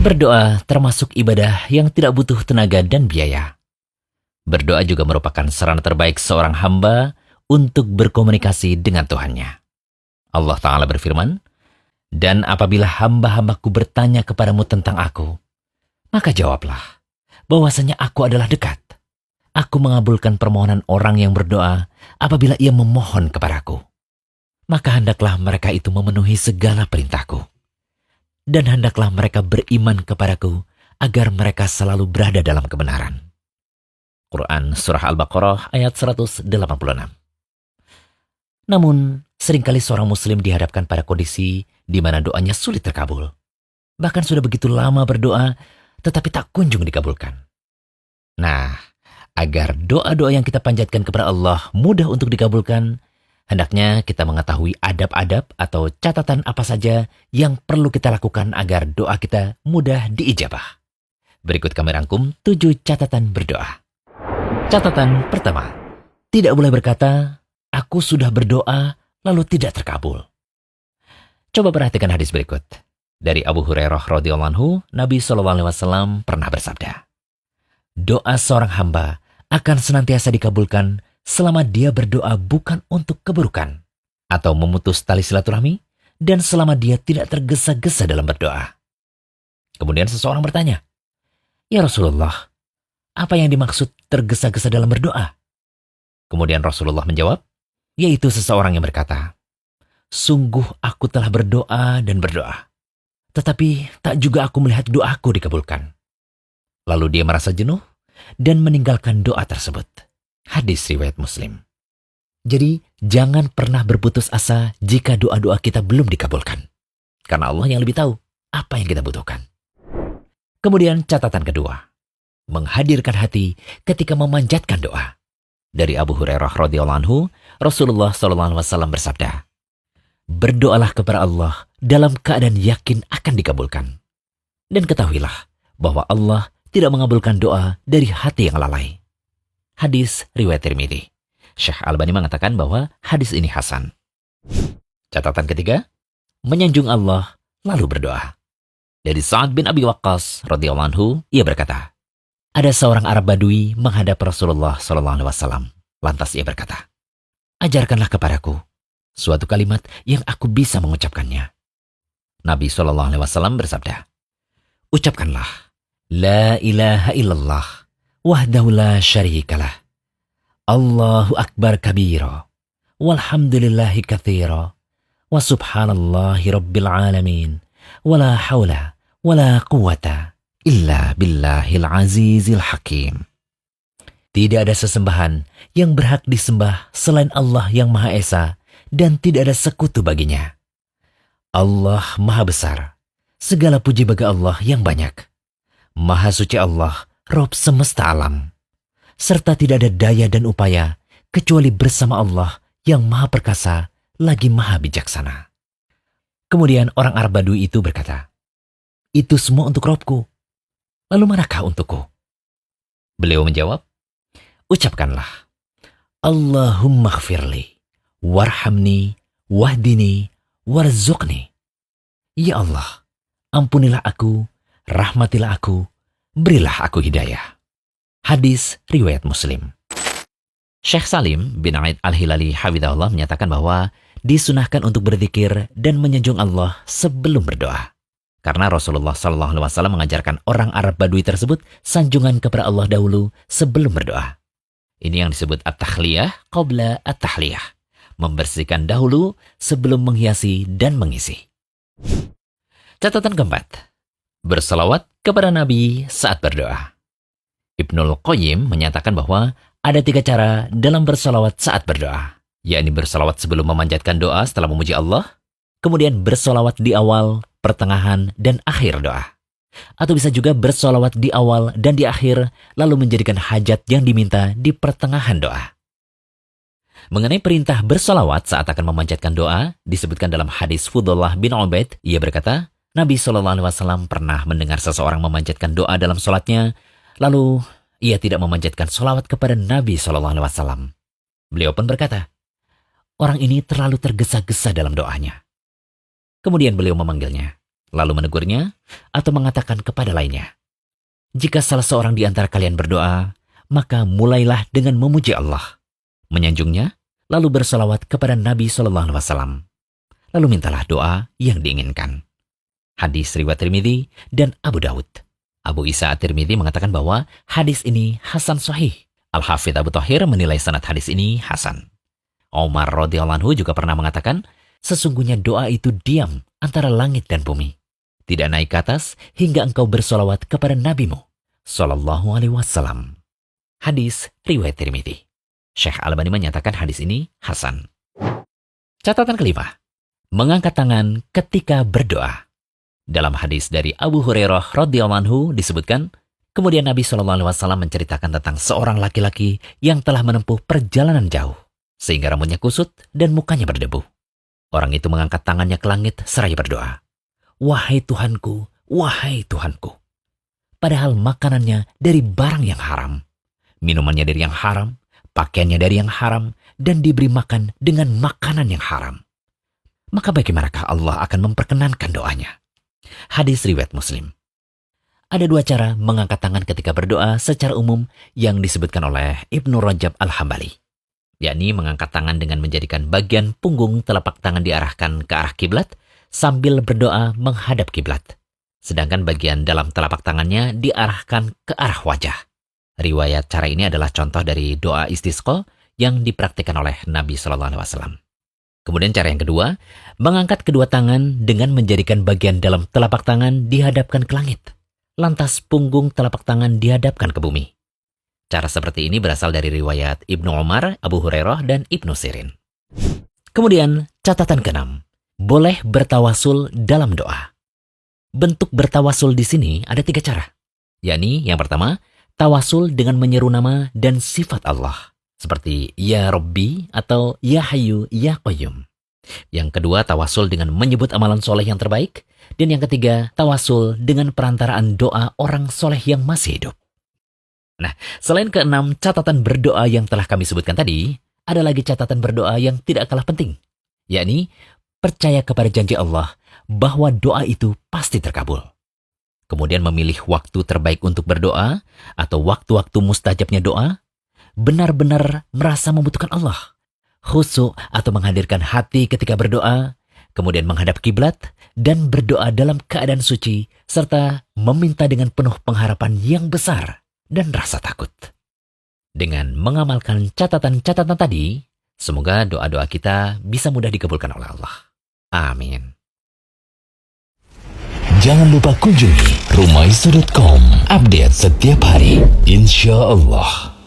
Berdoa termasuk ibadah yang tidak butuh tenaga dan biaya. Berdoa juga merupakan sarana terbaik seorang hamba untuk berkomunikasi dengan Tuhannya. Allah Ta'ala berfirman, "Dan apabila hamba-hambaku bertanya kepadamu tentang aku, maka jawablah bahwasanya aku adalah dekat. Aku mengabulkan permohonan orang yang berdoa apabila ia memohon kepadaku. Maka hendaklah mereka itu memenuhi segala perintahku. Dan hendaklah mereka beriman kepadaku agar mereka selalu berada dalam kebenaran." Quran Surah Al-Baqarah ayat 186. Namun, seringkali seorang muslim dihadapkan pada kondisi di mana doanya sulit terkabul. Bahkan sudah begitu lama berdoa, tetapi tak kunjung dikabulkan. Nah, agar doa-doa yang kita panjatkan kepada Allah mudah untuk dikabulkan, hendaknya kita mengetahui adab-adab atau catatan apa saja yang perlu kita lakukan agar doa kita mudah diijabah. Berikut kami rangkum 7 catatan berdoa. Catatan pertama, tidak boleh berkata, "Aku sudah berdoa lalu tidak terkabul." Coba perhatikan hadis berikut. Dari Abu Hurairah radhiyallahu anhu, Nabi SAW pernah bersabda, "Doa seorang hamba akan senantiasa dikabulkan selama dia berdoa bukan untuk keburukan atau memutus tali silaturahmi, dan selama dia tidak tergesa-gesa dalam berdoa." Kemudian seseorang bertanya, "Ya Rasulullah, apa yang dimaksud tergesa-gesa dalam berdoa?" Kemudian Rasulullah menjawab, yaitu seseorang yang berkata, "Sungguh aku telah berdoa dan berdoa, tetapi tak juga aku melihat doaku dikabulkan." Lalu dia merasa jenuh dan meninggalkan doa tersebut. Hadis riwayat Muslim. Jadi, jangan pernah berputus asa jika doa-doa kita belum dikabulkan. Karena Allah yang lebih tahu apa yang kita butuhkan. Kemudian catatan kedua, menghadirkan hati ketika memanjatkan doa. Dari Abu Hurairah radhiyallahu anhu, Rasulullah SAW bersabda, "Berdoalah kepada Allah dalam keadaan yakin akan dikabulkan. Dan ketahuilah bahwa Allah tidak mengabulkan doa dari hati yang lalai." Hadis riwayat Tirmidzi. Syekh Albani mengatakan bahwa hadis ini hasan. Catatan ketiga, menyanjung Allah lalu berdoa. Dari Sa'ad bin Abi Waqqas radhiyallahu anhu, ia berkata, ada seorang Arab Badui menghadap Rasulullah SAW. Lantas ia berkata, "Ajarkanlah kepadaku suatu kalimat yang aku bisa mengucapkannya." Nabi SAW bersabda, "Ucapkanlah, La ilaha illallah, wahdahu la syarikalah, Allahu akbar kabira, walhamdulillahi kathira, wa subhanallahi rabbil alamin, wala hawla, wala quwata, illa billahil azizil hakim." Tidak ada sesembahan yang berhak disembah selain Allah yang Maha Esa, dan tidak ada sekutu baginya. Allah Maha Besar. Segala puji bagi Allah yang banyak. Maha suci Allah, Rob semesta alam. Serta tidak ada daya dan upaya kecuali bersama Allah yang Maha Perkasa lagi Maha Bijaksana. Kemudian orang Arab Badui itu berkata, "Itu semua untuk Robku. Lalu manakah untukku?" Beliau menjawab, "Ucapkanlah, Allahumma gfirli, warhamni, wahdini, warzuqni." Ya Allah, ampunilah aku, rahmatilah aku, berilah aku hidayah. Hadis riwayat Muslim. Syekh Salim bin Aid Al-Hilali hafizahullah menyatakan bahwa disunahkan untuk berzikir dan menyanjung Allah sebelum berdoa. Karena Rasulullah SAW mengajarkan orang Arab Badui tersebut sanjungan kepada Allah dahulu sebelum berdoa. Ini yang disebut at-tahliyah qabla at-tahliyah. Membersihkan dahulu sebelum menghiasi dan mengisi. Catatan keempat, berselawat kepada Nabi saat berdoa. Ibnul Qayyim menyatakan bahwa ada 3 cara dalam berselawat saat berdoa, yakni berselawat sebelum memanjatkan doa setelah memuji Allah, kemudian berselawat di awal, pertengahan, dan akhir doa. Atau bisa juga bersolawat di awal dan di akhir, lalu menjadikan hajat yang diminta di pertengahan doa. Mengenai perintah bersolawat saat akan memanjatkan doa, disebutkan dalam hadis Fudullah bin Ubaid, ia berkata, Nabi SAW pernah mendengar seseorang memanjatkan doa dalam sholatnya, lalu ia tidak memanjatkan solawat kepada Nabi SAW. Beliau pun berkata, orang ini terlalu tergesa-gesa dalam doanya. Kemudian beliau memanggilnya. lalu menegurnya atau mengatakan kepada lainnya, "Jika salah seorang di antara kalian berdoa, maka mulailah dengan memuji Allah, menyanjungnya, lalu bersalawat kepada Nabi SAW. Lalu mintalah doa yang diinginkan." Hadis riwayat Tirmidzi dan Abu Daud. Abu Isa At-Tirmidzi mengatakan bahwa hadis ini hasan sahih. Al-Hafidz Abu Thahir menilai sanad hadis ini hasan. Umar radhiyallahu anhu juga pernah mengatakan, sesungguhnya doa itu diam antara langit dan bumi, tidak naik ke atas hingga engkau bersolawat kepada nabimu sallallahu alaihi wasallam. Hadis riwayat Tirmidzi. Syekh Albani menyatakan hadis ini hasan. Catatan kelima, mengangkat tangan ketika berdoa. Dalam hadis dari Abu Hurairah radhiyallahu anhu disebutkan, kemudian Nabi SAW menceritakan tentang seorang laki-laki yang telah menempuh perjalanan jauh, sehingga rambutnya kusut dan mukanya berdebu. Orang itu mengangkat tangannya ke langit seraya berdoa, "Wahai Tuhanku, wahai Tuhanku." Padahal makanannya dari barang yang haram, minumannya dari yang haram, pakaiannya dari yang haram, dan diberi makan dengan makanan yang haram. Maka bagaimanakah Allah akan memperkenankan doanya? Hadis riwayat Muslim. Ada dua cara mengangkat tangan ketika berdoa secara umum yang disebutkan oleh Ibnu Rajab Al-Hambali, yakni mengangkat tangan dengan menjadikan bagian punggung telapak tangan diarahkan ke arah kiblat sambil berdoa menghadap kiblat, sedangkan bagian dalam telapak tangannya diarahkan ke arah wajah. Riwayat cara ini adalah contoh dari doa istisqa yang dipraktikkan oleh Nabi SAW. Kemudian cara yang kedua, mengangkat kedua tangan dengan menjadikan bagian dalam telapak tangan dihadapkan ke langit, lantas punggung telapak tangan dihadapkan ke bumi. Cara seperti ini berasal dari riwayat Ibnu Umar, Abu Hurairah, dan Ibnu Sirin. Kemudian catatan keenam, boleh bertawasul dalam doa. Bentuk bertawasul di sini ada 3 cara, yakni yang pertama, tawasul dengan menyeru nama dan sifat Allah, seperti Ya Rabbi atau Ya Hayyu Ya Qayyum. Yang kedua, tawasul dengan menyebut amalan soleh yang terbaik. Dan yang ketiga, tawasul dengan perantaraan doa orang soleh yang masih hidup. Nah, selain keenam catatan berdoa yang telah kami sebutkan tadi, ada lagi catatan berdoa yang tidak kalah penting, yakni percaya kepada janji Allah bahwa doa itu pasti terkabul. Kemudian memilih waktu terbaik untuk berdoa atau waktu-waktu mustajabnya doa, benar-benar merasa membutuhkan Allah, khusyuk atau menghadirkan hati ketika berdoa, kemudian menghadap kiblat dan berdoa dalam keadaan suci, serta meminta dengan penuh pengharapan yang besar dan rasa takut. Dengan mengamalkan catatan-catatan tadi, semoga doa-doa kita bisa mudah dikabulkan oleh Allah. Amin. Jangan lupa kunjungi rumaiso.com, update setiap hari, insya Allah.